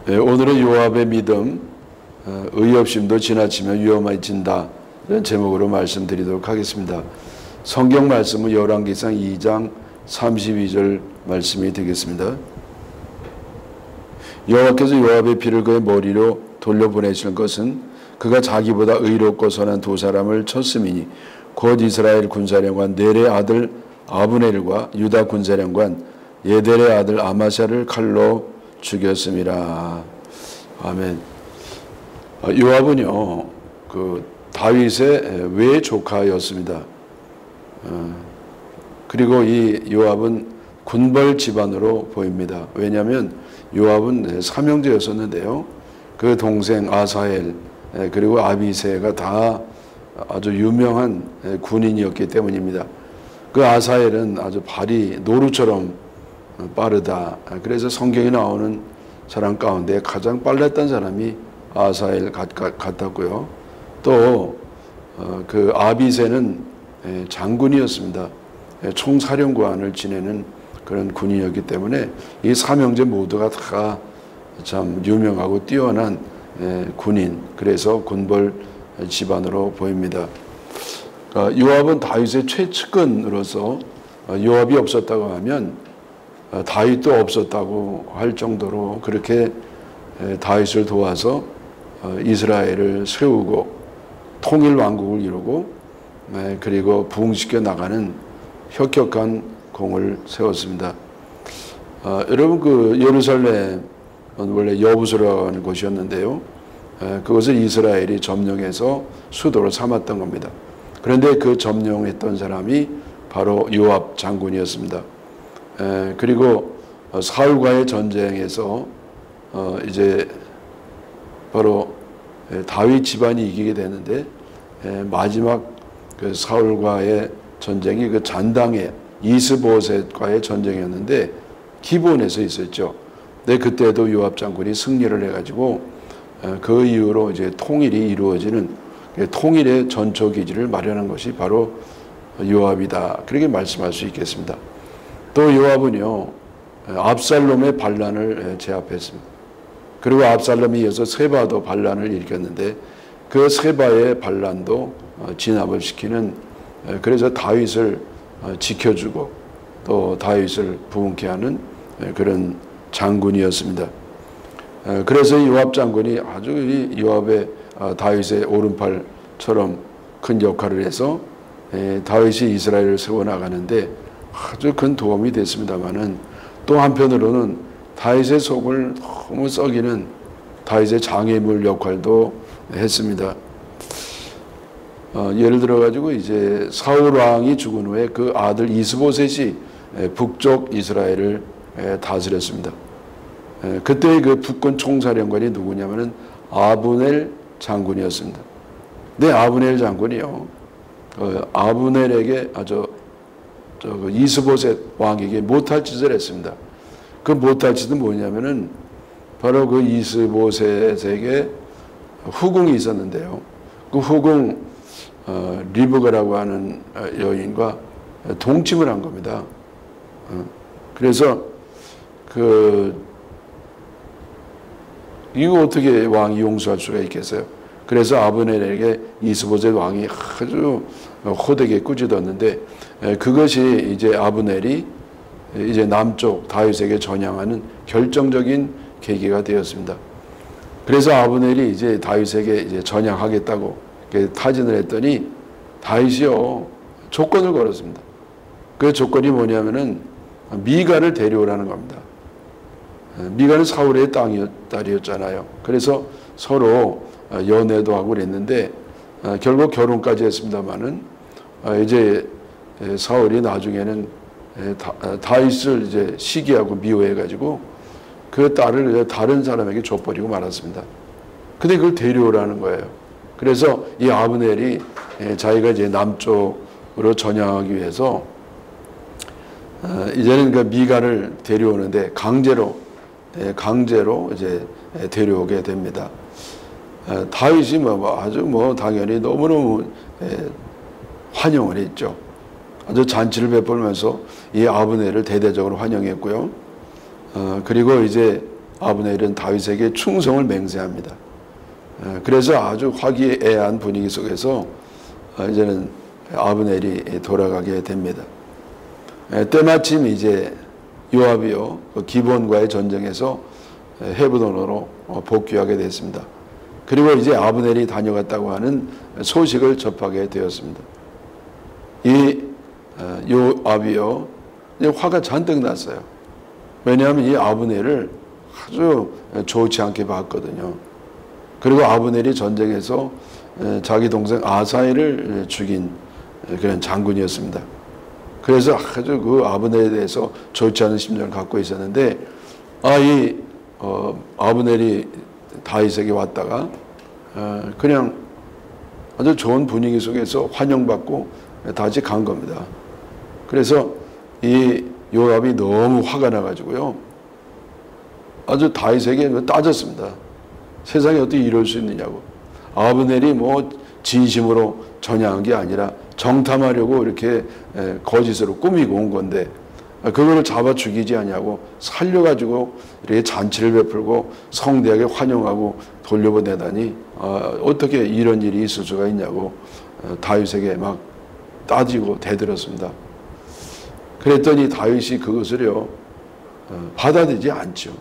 오늘은 요압의 믿음, 의협심도 지나치면 위험해진다, 이런 제목으로 말씀드리도록 하겠습니다. 성경 말씀은 열왕기상 2장 32절 말씀이 되겠습니다. 여호와께서 요압의 피를 그의 머리로 돌려보내시는 것은 그가 자기보다 의롭고 선한 두 사람을 쳤음이니 곧 이스라엘 군사령관 넬의 아들 아브넬과 유다 군사령관 예델의 아들 아마샤를 칼로 죽였음이라. 아멘. 요압은요, 그 다윗의 외조카였습니다. 그리고 이 요압은 군벌 집안으로 보입니다. 왜냐하면 요압은 삼형제였었는데요. 그 동생 아사헬 그리고 아비새가 다 아주 유명한 군인이었기 때문입니다. 그 아사헬은 아주 발이 노루처럼 빠르다. 그래서 성경에 나오는 사람 가운데 가장 빨랐던 사람이 아사헬 같았고요. 또 그 아비새는 장군이었습니다. 총사령관을 지내는 그런 군인이었기 때문에 이 삼형제 모두가 다 참 유명하고 뛰어난 군인, 그래서 군벌 집안으로 보입니다. 요압은 다윗의 최측근으로서 요압이 없었다고 하면 다윗도 없었다고 할 정도로 그렇게 다윗을 도와서 이스라엘을 세우고 통일 왕국을 이루고 그리고 부흥시켜 나가는 혁혁한 공을 세웠습니다. 여러분, 그 예루살렘은 원래 여부스라고 하는 곳이었는데요. 그것을 이스라엘이 점령해서 수도로 삼았던 겁니다. 그런데 그 점령했던 사람이 바로 요압 장군이었습니다. 그리고 사울과의 전쟁에서 이제 바로 다윗 집안이 이기게 되는데 마지막 그 사울과의 전쟁이 그 잔당의 이스보셋과의 전쟁이었는데 기브온에서 있었죠. 근데 그때도 요압 장군이 승리를 해가지고 그 이후로 이제 통일이 이루어지는 통일의 전초 기지를 마련한 것이 바로 요압이다, 그렇게 말씀할 수 있겠습니다. 또 요압은요, 압살롬의 반란을 제압했습니다. 그리고 압살롬에 이어서 세바도 반란을 일으켰는데 그 세바의 반란도 진압을 시키는, 그래서 다윗을 지켜주고 또 다윗을 부흥케 하는 그런 장군이었습니다. 그래서 요압 장군이 아주 요압의 다윗의 오른팔처럼 큰 역할을 해서 다윗이 이스라엘을 세워나가는데 아주 큰 도움이 됐습니다만은, 또 한편으로는 다윗의 속을 너무 썩이는 다윗의 장애물 역할도 했습니다. 예를 들어 가지고 이제 사울 왕이 죽은 후에 그 아들 이스보셋이 북쪽 이스라엘을 다스렸습니다. 그때의 그 북권 총사령관이 누구냐면은 아브넬 장군이었습니다. 근데 아브넬 장군이요, 아브넬에게 그 이스보셋 왕에게 못할 짓을 했습니다. 그 못할 짓은 뭐냐면은 바로 그 이스보셋에게 후궁이 있었는데요. 그 후궁 리브가라고 하는 여인과 동침을 한 겁니다. 그래서 이거 어떻게 왕이 용서할 수가 있겠어요? 그래서 아브넬에게 이스보셋 왕이 아주 호되게 꾸짖었는데 그것이 이제 아브넬이 이제 남쪽 다윗에게 전향하는 결정적인 계기가 되었습니다. 그래서 아브넬이 이제 다윗에게 이제 전향하겠다고 타진을 했더니 다윗이요, 조건을 걸었습니다. 그 조건이 뭐냐면은 미갈을 데려오라는 겁니다. 미갈은 사울의 딸이었잖아요. 그래서 서로 연애도 하고 그랬는데 결국 결혼까지 했습니다만은 이제 사울이 나중에는 다윗을 이제 시기하고 미워해가지고 그 딸을 다른 사람에게 줘버리고 말았습니다. 근데 그걸 데려오라는 거예요. 그래서 이 아브넬이 자기가 이제 남쪽으로 전향하기 위해서 이제는 그 미갈을 데려오는데 강제로 이제 데려오게 됩니다. 다윗이 아주 당연히 너무너무 환영을 했죠. 아주 잔치를 베풀면서 이 아브넬을 대대적으로 환영했고요. 그리고 이제 아브넬은 다윗에게 충성을 맹세합니다. 그래서 아주 화기애애한 분위기 속에서 이제는 아브넬이 돌아가게 됩니다. 때마침 이제 요압이요 기본과의 전쟁에서 헤브론으로 복귀하게 됐습니다. 그리고 이제 아브넬이 다녀갔다고 하는 소식을 접하게 되었습니다. 이 요압이요 이제 화가 잔뜩 났어요. 왜냐하면 이 아브넬을 아주 좋지 않게 봤거든요. 그리고 아브넬이 전쟁에서 자기 동생 아사엘을 죽인 그런 장군이었습니다. 그래서 아주 그 아브넬에 대해서 좋지 않은 심정을 갖고 있었는데 아브넬이 다윗에게 왔다가 그냥 아주 좋은 분위기 속에서 환영받고 다시 간 겁니다. 그래서 이 요압이 너무 화가 나가지고요 아주 다윗에게 따졌습니다. 세상에 어떻게 이럴 수 있느냐고. 아브넬이 뭐 진심으로 전향한 게 아니라 정탐하려고 이렇게 거짓으로 꾸미고 온 건데 그거를 잡아 죽이지 않냐고 살려가지고 이렇게 잔치를 베풀고 성대하게 환영하고 돌려보내다니 어떻게 이런 일이 있을 수가 있냐고 다윗에게 막 따지고 대들었습니다. 그랬더니 다윗이 그것을요 받아들이지 않죠.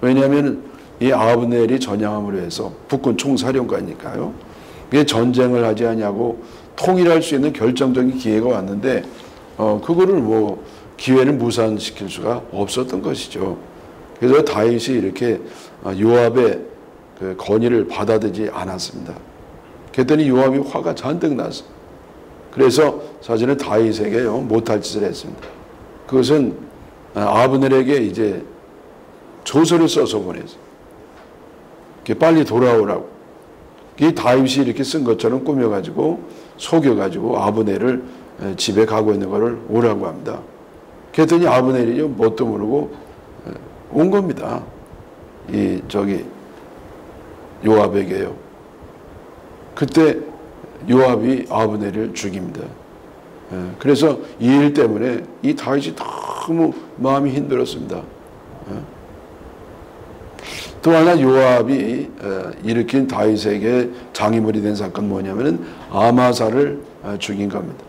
왜냐하면 이 아브넬이 전향함으로 해서 북군 총사령관이니까요. 이게 전쟁을 하지 않냐고 통일할 수 있는 결정적인 기회가 왔는데 그거를 뭐 기회를 무산시킬 수가 없었던 것이죠. 그래서 다윗이 이렇게 요압의 그 건의를 받아들이지 않았습니다. 그랬더니 요압이 화가 잔뜩 났어. 그래서 사실은 다윗에게요 못할 짓을 했습니다. 그것은 아브넬에게 이제 조서를 써서 보냈어요. 빨리 돌아오라고. 이 다윗이 이렇게 쓴 것처럼 꾸며가지고 속여가지고 아브넬을 집에 가고 있는 것을 오라고 합니다. 그랬더니 아브넬이 뭣도 모르고 온 겁니다. 요압에게요. 그때 요압이 아브넬을 죽입니다. 그래서 이 일 때문에 이 다윗이 너무 마음이 힘들었습니다. 또 하나 요압이 일으킨 다윗에게 장애물이 된 사건 뭐냐면은 아마사를 죽인 겁니다.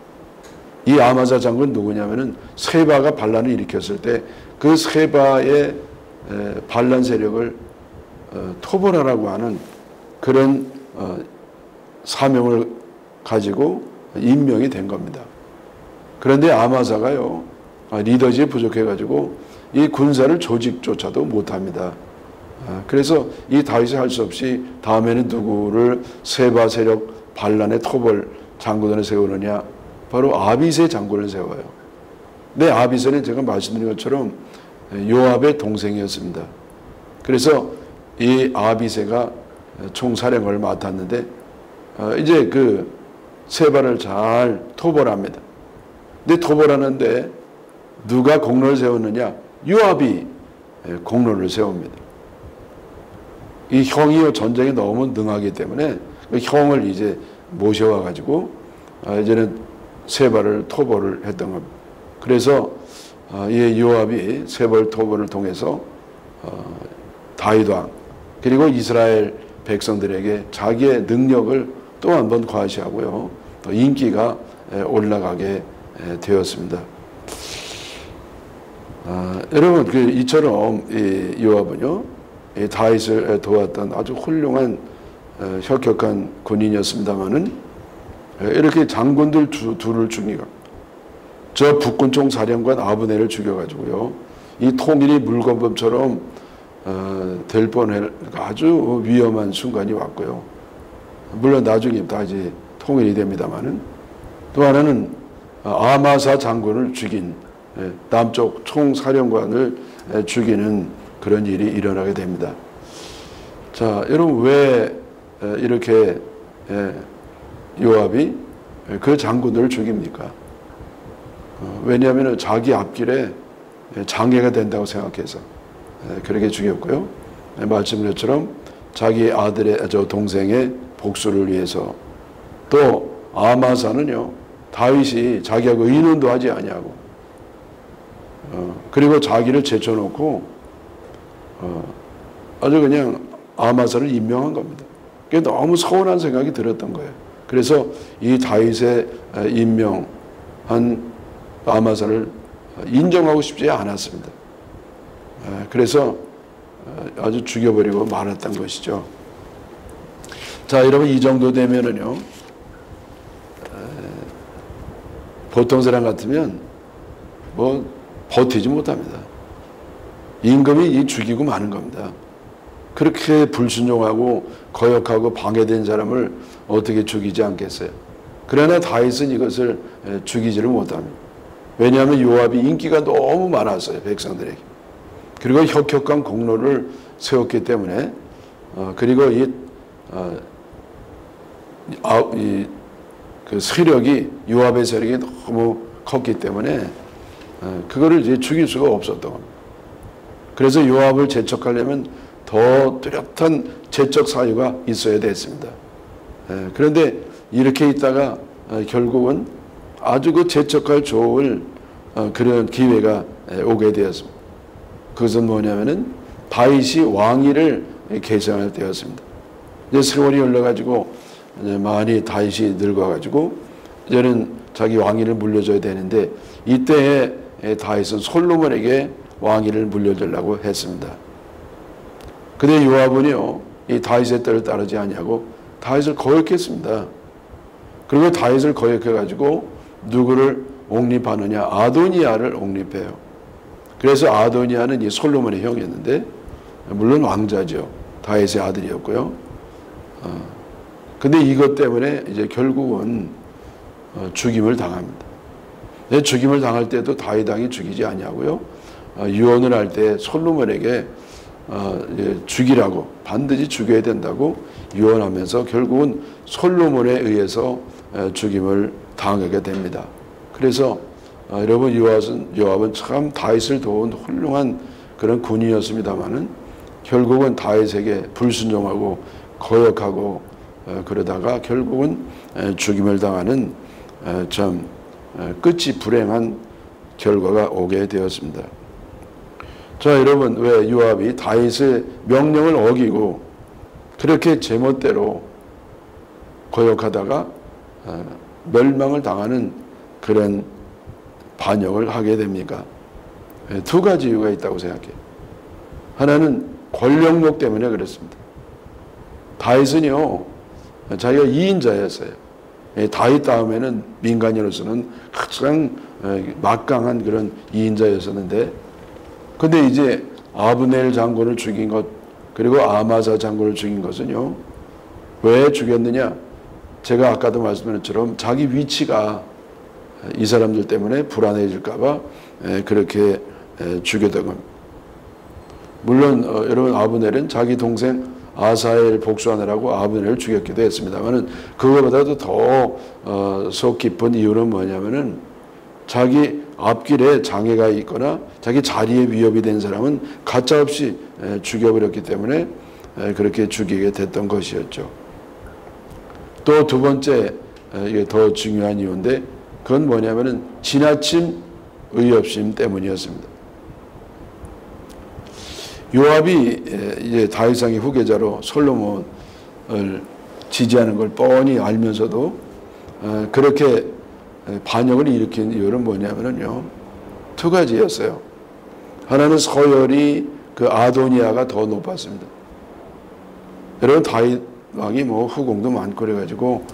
이 아마사 장군 누구냐면은 세바가 반란을 일으켰을 때 그 세바의 반란 세력을 토벌하라고 하는 그런 사명을 가지고 임명이 된 겁니다. 그런데 아마사가요 리더십이 부족해가지고 이 군사를 조직조차도 못합니다. 그래서 이 다윗이 할 수 없이 다음에는 누구를 세바 세력 반란의 토벌 장군을 세우느냐, 바로 아비새 장군을 세워요. 근데 아비새는 제가 말씀드린 것처럼 요압의 동생이었습니다. 그래서 이 아비새가 총사령을 맡았는데 이제 그 세바를 잘 토벌합니다. 근데 토벌하는데 누가 공로를 세웠느냐? 요압이 공로를 세웁니다. 이 형이 전쟁에 너무 능하기 때문에 그 형을 이제 모셔와 가지고 이제는 세바를 토벌을 했던 겁니다. 그래서 이 요압이 세벌 토벌을 통해서 다윗 왕 그리고 이스라엘 백성들에게 자기의 능력을 또 한 번 과시하고요, 또 인기가 올라가게 되었습니다. 여러분 이처럼 이 요압은요 이 다윗을 도왔던 아주 훌륭한 혁혁한 군인이었습니다마는 이렇게 장군들 둘을 죽이고 저 북군총 사령관 아브넬을 죽여가지고요 이 통일이 물건법처럼 될 뻔할 아주 위험한 순간이 왔고요. 물론 나중에 다 이제 통일이 됩니다마는 또 하나는 아마사 장군을 죽인 남쪽 총사령관을 죽이는 그런 일이 일어나게 됩니다. 자, 여러분 왜 이렇게 요압이 그 장군들을 죽입니까? 왜냐하면 자기 앞길에 장애가 된다고 생각해서 그렇게 죽였고요. 말씀드린 것처럼 자기 아들의 동생의 복수를 위해서, 또 아마사는요 다윗이 자기하고 의논도 하지 아니하고 그리고 자기를 제쳐놓고 아주 그냥 아마사를 임명한 겁니다. 그게 너무 서운한 생각이 들었던 거예요. 그래서 이 다윗의 임명한 아마사를 인정하고 싶지 않았습니다. 그래서 아주 죽여버리고 말았던 것이죠. 자, 여러분, 이 정도 되면은요, 보통 사람 같으면 뭐 버티지 못합니다. 임금이 죽이고 마는 겁니다. 그렇게 불순종하고 거역하고 방해된 사람을 어떻게 죽이지 않겠어요? 그러나 다윗은 이것을 죽이지를 못합니다. 왜냐하면 요압이 인기가 너무 많았어요, 백성들에게. 그리고 혁혁한 공로를 세웠기 때문에, 그리고 그 세력이, 요압의 세력이 너무 컸기 때문에 그거를 이제 죽일 수가 없었던 겁니다. 그래서 요압을 제척하려면 더 뚜렷한 제척 사유가 있어야 됐습니다. 그런데 이렇게 있다가 결국은 아주 그 제척할 좋을 그런 기회가 오게 되었습니다. 그것은 뭐냐면은 다윗이 왕위를 계승할 때였습니다. 이제 세월이 흘러가지고 이제 많이 다윗이 늙어가지고 이제는 자기 왕위를 물려줘야 되는데, 이때에 다윗은 솔로몬에게 왕위를 물려주려고 했습니다. 근데 요압은요, 이 다윗의 뜻을 따르지 아니하고 다윗을 거역했습니다. 그리고 다윗을 거역해가지고 누구를 옹립하느냐? 아도니아를 옹립해요. 그래서 아도니아는 이 솔로몬의 형이었는데, 물론 왕자죠. 다윗의 아들이었고요. 근데 이것 때문에 이제 결국은 죽임을 당합니다. 죽임을 당할 때도 다윗 왕이 죽이지 아니하고요, 유언을 할 때 솔로몬에게 죽이라고, 반드시 죽여야 된다고 유언하면서 결국은 솔로몬에 의해서 죽임을 당하게 됩니다. 그래서 여러분, 요압은 참 다윗을 도운 훌륭한 그런 군인이었습니다마는 결국은 다윗에게 불순종하고 거역하고 그러다가 결국은 죽임을 당하는 참 끝이 불행한 결과가 오게 되었습니다. 자, 여러분, 왜 요압이 다윗의 명령을 어기고 그렇게 제멋대로 거역하다가 멸망을 당하는 그런 반역을 하게 됩니까? 두 가지 이유가 있다고 생각해요. 하나는 권력욕 때문에 그렇습니다. 다윗은요, 자기가 2인자였어요. 다윗 다음에는 민간인으로서는 가장 막강한 그런 2인자였었는데, 근데 이제 아브넬 장군을 죽인 것, 그리고 아마사 장군을 죽인 것은요, 왜 죽였느냐? 제가 아까도 말씀드린 것처럼 자기 위치가 이 사람들 때문에 불안해질까봐 그렇게 죽였던 겁니다. 물론 여러분, 아브넬은 자기 동생 아사엘 복수하느라고 아브넬을 죽였기도 했습니다만은, 그거보다도 더 속 깊은 이유는 뭐냐면은 자기 앞길에 장애가 있거나 자기 자리에 위협이 된 사람은 가짜없이 죽여버렸기 때문에 그렇게 죽이게 됐던 것이었죠. 또 두 번째, 이게 더 중요한 이유인데, 그건 뭐냐면은 지나친 의협심 때문이었습니다. 요압이 이제 다윗 왕의 후계자로 솔로몬을 지지하는 걸 뻔히 알면서도 그렇게 반역을 일으킨 이유는 뭐냐면요, 두 가지였어요. 하나는 서열이 그 아도니아가 더 높았습니다. 여러분, 다윗 왕이 뭐 후궁도 많고 그래가지고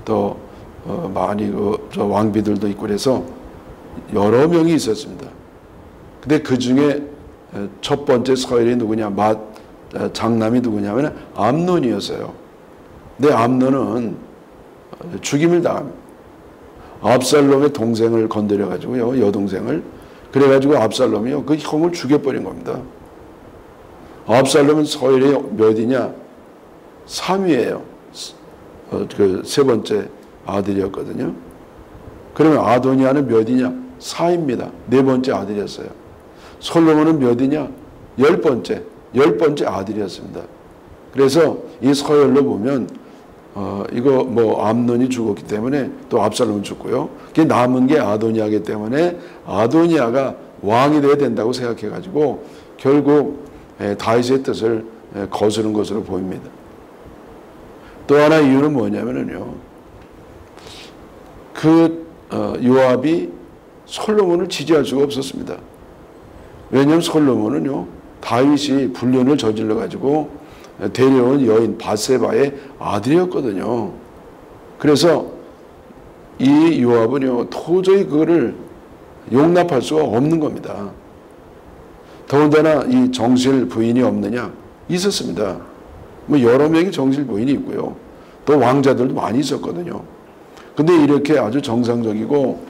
또 많이 저 왕비들도 있고 그래서 여러 명이 있었습니다. 근데 그 중에 첫 번째 서열이 누구냐, 장남이 누구냐면 암논이었어요. 근데 암논은 죽임을 당합니다. 압살롬의 동생을 건드려가지고요, 여동생을. 그래가지고 압살롬이요, 그 형을 죽여버린 겁니다. 압살롬은 서열이 몇이냐? 3위예요. 그 세 번째 아들이었거든요. 그러면 아도니아는 몇이냐? 4입니다. 네 번째 아들이었어요. 솔로몬은 몇이냐? 10번째 아들이었습니다. 그래서 이 서열로 보면 이거 뭐 암논이 죽었기 때문에 또 압살롬은 죽고요. 그게 남은 게 아도니아이기 때문에 아도니아가 왕이 돼야 된다고 생각해가지고 결국 다윗의 뜻을 거스른 것으로 보입니다. 또 하나 이유는 뭐냐면요, 요압이 솔로몬을 지지할 수가 없었습니다. 왜냐하면 솔로몬은요, 다윗이 불륜을 저질러 가지고 데려온 여인 바세바의 아들이었거든요. 그래서 이 요압은요, 도저히 그거를 용납할 수가 없는 겁니다. 더군다나 이 정실 부인이 없느냐? 있었습니다. 뭐 여러 명의 정실 부인이 있고요. 또 왕자들도 많이 있었거든요. 근데 이렇게 아주 정상적이고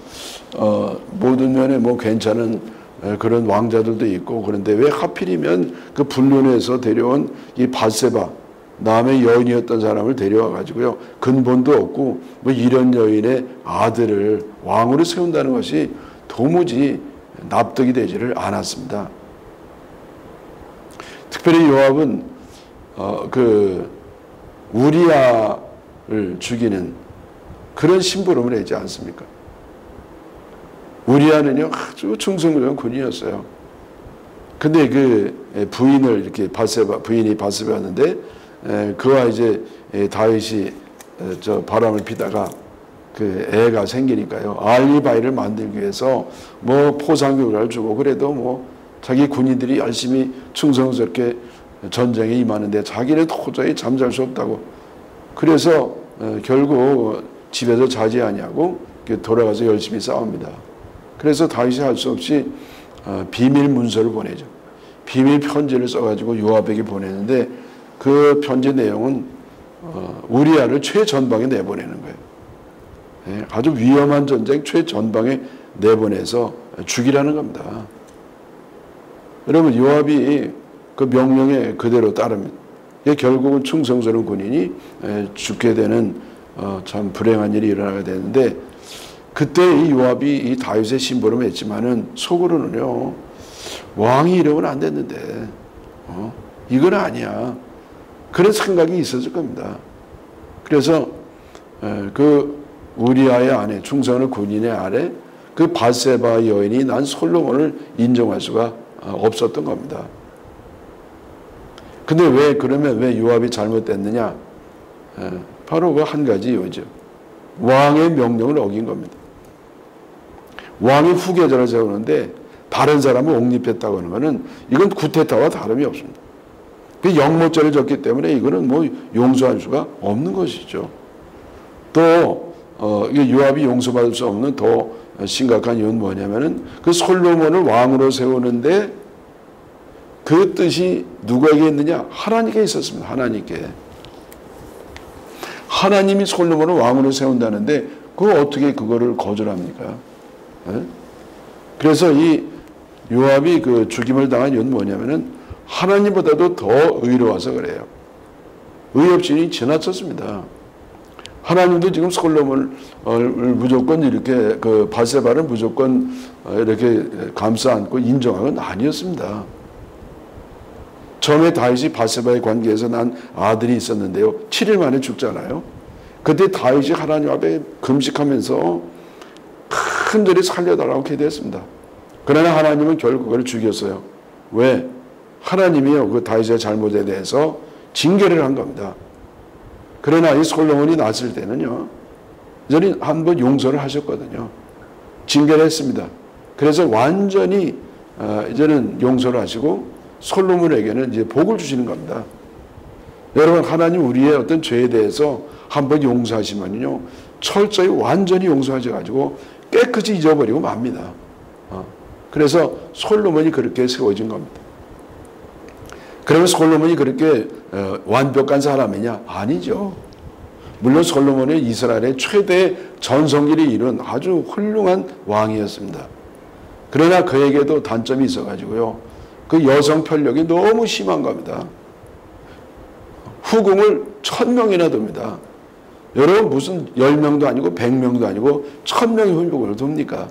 모든 면에 뭐 괜찮은 그런 왕자들도 있고, 그런데 왜 하필이면 그 불륜에서 데려온 이 바세바, 남의 여인이었던 사람을 데려와 가지고요, 근본도 없고 뭐 이런 여인의 아들을 왕으로 세운다는 것이 도무지 납득이 되지를 않았습니다. 특별히 요압은 우리아를 죽이는 그런 심부름을 하지 않습니까? 우리아는요, 아주 충성스러운 군인이었어요. 근데 그 부인을 이렇게 부인이 바세바였는데, 그와 이제 다윗이 바람을 피다가 그 애가 생기니까요, 알리바이를 만들기 위해서 뭐 포상교를 주고, 그래도 뭐 자기 군인들이 열심히 충성스럽게 전쟁에 임하는데 자기는 도저히 잠잘 수 없다고, 그래서 결국 집에서 자지 아니하고 돌아가서 열심히 싸웁니다. 그래서 다윗이 할 수 없이 비밀 문서를 보내죠. 비밀 편지를 써가지고 요압에게 보내는데, 그 편지 내용은 우리아를 최전방에 내보내는 거예요. 아주 위험한 전쟁 최전방에 내보내서 죽이라는 겁니다. 여러분, 요압이 그 명령에 그대로 따릅니다. 결국은 충성스러운 군인이 죽게 되는 참 불행한 일이 일어나게 되는데, 그때 이 요압이 이 다윗의 심부름을 했지만은 속으로는요, 왕이 이러면 안 됐는데 이건 아니야, 그런 생각이 있었을 겁니다. 그래서 그 우리아의 아내, 충성을 군인의 아내 그 바세바 여인이 난 솔로몬을 인정할 수가 없었던 겁니다. 근데 그러면 왜 요압이 잘못됐느냐? 바로 그 한 가지 이유죠. 왕의 명령을 어긴 겁니다. 왕이 후계자를 세우는데 다른 사람을 옥립했다고 하는 것은 이건 쿠데타와 다름이 없습니다. 그 영모죄를 졌기 때문에 이거는 뭐 용서할 수가 없는 것이죠. 또 요압이 용서받을 수 없는 더 심각한 이유는 뭐냐면은 그 솔로몬을 왕으로 세우는데 그 뜻이 누구에게 있느냐? 하나님께 있었습니다. 하나님이 솔로몬을 왕으로 세운다는데 어떻게 그거를 거절합니까? 그래서 이 요압이 그 죽임을 당한 이유는 뭐냐면은 하나님보다도 더 의로워서 그래요. 의협심이 지나쳤습니다. 하나님도 지금 솔로몬을 무조건 이렇게 그 바세바를 무조건 이렇게 감싸 안고 인정한 건 아니었습니다. 처음에 다윗이 바세바의 관계에서 난 아들이 있었는데요, 7일 만에 죽잖아요. 그때 다윗이 하나님 앞에 금식하면서 큰절히 살려달라고 기도했습니다. 그러나 하나님은 결국 그걸 죽였어요. 왜? 하나님이요, 그 다윗의 잘못에 대해서 징계를 한 겁니다. 그러나 이 솔로몬이 났을 때는요, 이전에 한번 용서를 하셨거든요. 징계를 했습니다. 그래서 완전히 이제는 용서를 하시고 솔로몬에게는 이제 복을 주시는 겁니다. 여러분, 하나님 우리의 어떤 죄에 대해서 한번 용서하시면요, 철저히 완전히 용서하셔가지고 깨끗이 잊어버리고 맙니다. 그래서 솔로몬이 그렇게 세워진 겁니다. 그러면 솔로몬이 그렇게 완벽한 사람이냐? 아니죠. 물론 솔로몬은 이스라엘의 최대 전성기를 이룬 아주 훌륭한 왕이었습니다. 그러나 그에게도 단점이 있어가지고요, 그 여성 편력이 너무 심한 겁니다. 후궁을 1000명이나 둡니다. 여러분, 무슨 10명도 아니고 100명도 아니고 1000명의 후궁을 둡니까?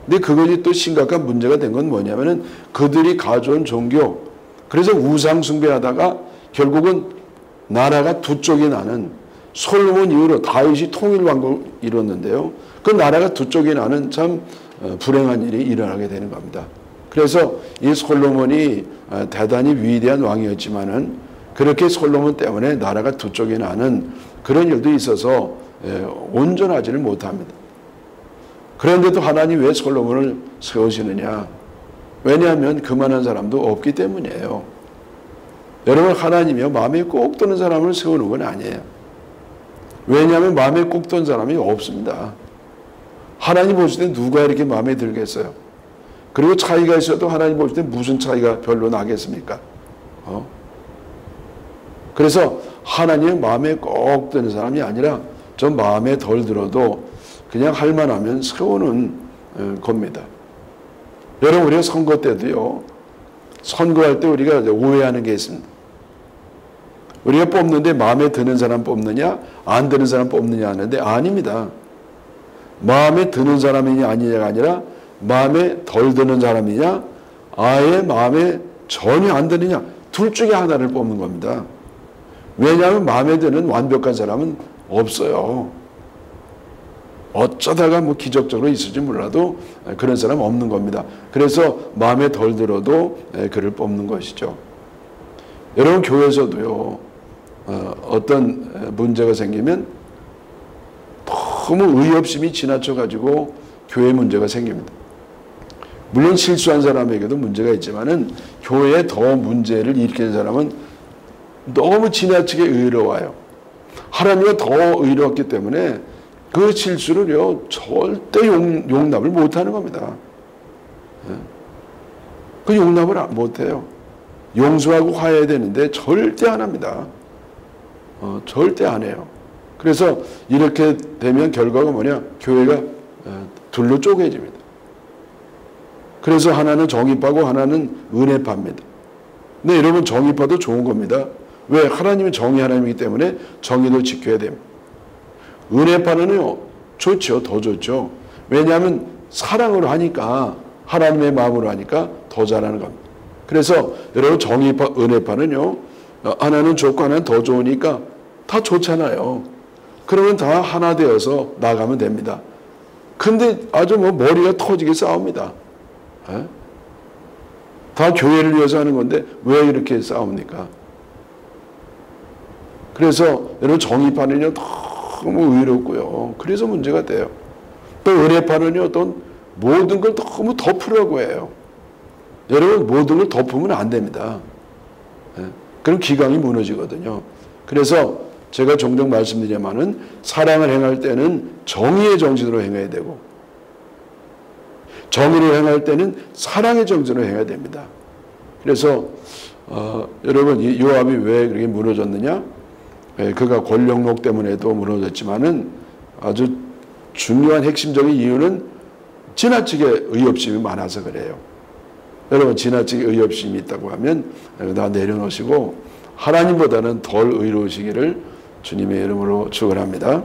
근데 그것이 또 심각한 문제가 된 건 뭐냐면은 그들이 가져온 종교, 그래서 우상 숭배하다가 결국은 나라가 두 쪽이 나는, 솔로몬 이후로 다윗이 통일왕국을 이뤘는데요, 그 나라가 두 쪽이 나는 참 불행한 일이 일어나게 되는 겁니다. 그래서 이 솔로몬이 대단히 위대한 왕이었지만은 그렇게 솔로몬 때문에 나라가 두 쪽이 나는 그런 일도 있어서 온전하지를 못합니다. 그런데도 하나님 왜 솔로몬을 세우시느냐? 왜냐하면 그만한 사람도 없기 때문이에요. 여러분, 하나님이요 마음에 꼭 드는 사람을 세우는 건 아니에요. 왜냐하면 마음에 꼭 드는 사람이 없습니다. 하나님 보실 때 누가 이렇게 마음에 들겠어요? 그리고 차이가 있어도 하나님 보실 때 무슨 차이가 별로 나겠습니까? 그래서 하나님 마음에 꼭 드는 사람이 아니라 좀 마음에 덜 들어도 그냥 할 만하면 세우는 겁니다. 여러분, 우리가 선거 때도요, 선거할 때 우리가 오해하는 게 있습니다. 우리가 뽑는데 마음에 드는 사람 뽑느냐, 안 드는 사람 뽑느냐 하는데 아닙니다. 마음에 드는 사람이냐 아니냐가 아니라 마음에 덜 드는 사람이냐, 아예 마음에 전혀 안 드느냐, 둘 중에 하나를 뽑는 겁니다. 왜냐하면 마음에 드는 완벽한 사람은 없어요. 어쩌다가 뭐 기적적으로 있을지 몰라도 그런 사람 없는 겁니다. 그래서 마음에 덜 들어도 그를 뽑는 것이죠. 여러분, 교회에서도요, 어떤 문제가 생기면 너무 의협심이 지나쳐가지고 교회 문제가 생깁니다. 물론 실수한 사람에게도 문제가 있지만은 교회에 더 문제를 일으키는 사람은 너무 지나치게 의로워요. 하나님은 더 의롭기 때문에 그 실수를요 절대 용납을 못하는 겁니다. 그 용납을 못해요. 용서하고 화해해야 되는데 절대 안 합니다. 절대 안 해요. 그래서 이렇게 되면 결과가 뭐냐? 교회가 둘로 쪼개집니다. 그래서 하나는 정의파고 하나는 은혜파입니다. 근데 여러분, 정의파도 좋은 겁니다. 왜? 하나님은 정의 하나님이기 때문에 정의도 지켜야 됩니다. 은혜파는요, 좋죠. 더 좋죠. 왜냐하면 사랑으로 하니까, 하나님의 마음으로 하니까 더 잘하는 겁니다. 그래서 여러분, 정의파, 은혜파는요, 하나는 좋고 하나는 더 좋으니까 다 좋잖아요. 그러면 다 하나 되어서 나가면 됩니다. 근데 아주 뭐 머리가 터지게 싸웁니다. 다 교회를 위해서 하는 건데 왜 이렇게 싸웁니까? 그래서 여러분, 정의파는요 너무 의롭고요, 그래서 문제가 돼요. 또 은혜파는요 또 모든 걸 너무 덮으려고 해요. 여러분, 모든 걸 덮으면 안 됩니다. 그럼 기강이 무너지거든요. 그래서 제가 종종 말씀드리지만은 사랑을 행할 때는 정의의 정신으로 행해야 되고, 정의를 행할 때는 사랑의 정신으로 행해야 됩니다. 그래서 여러분, 이 요압이 왜 그렇게 무너졌느냐? 그가 권력욕 때문에도 무너졌지만은 아주 중요한 핵심적인 이유는 지나치게 의협심이 많아서 그래요. 여러분, 지나치게 의협심이 있다고 하면 다 내려놓으시고 하나님보다는 덜 의로우시기를 주님의 이름으로 축원합니다.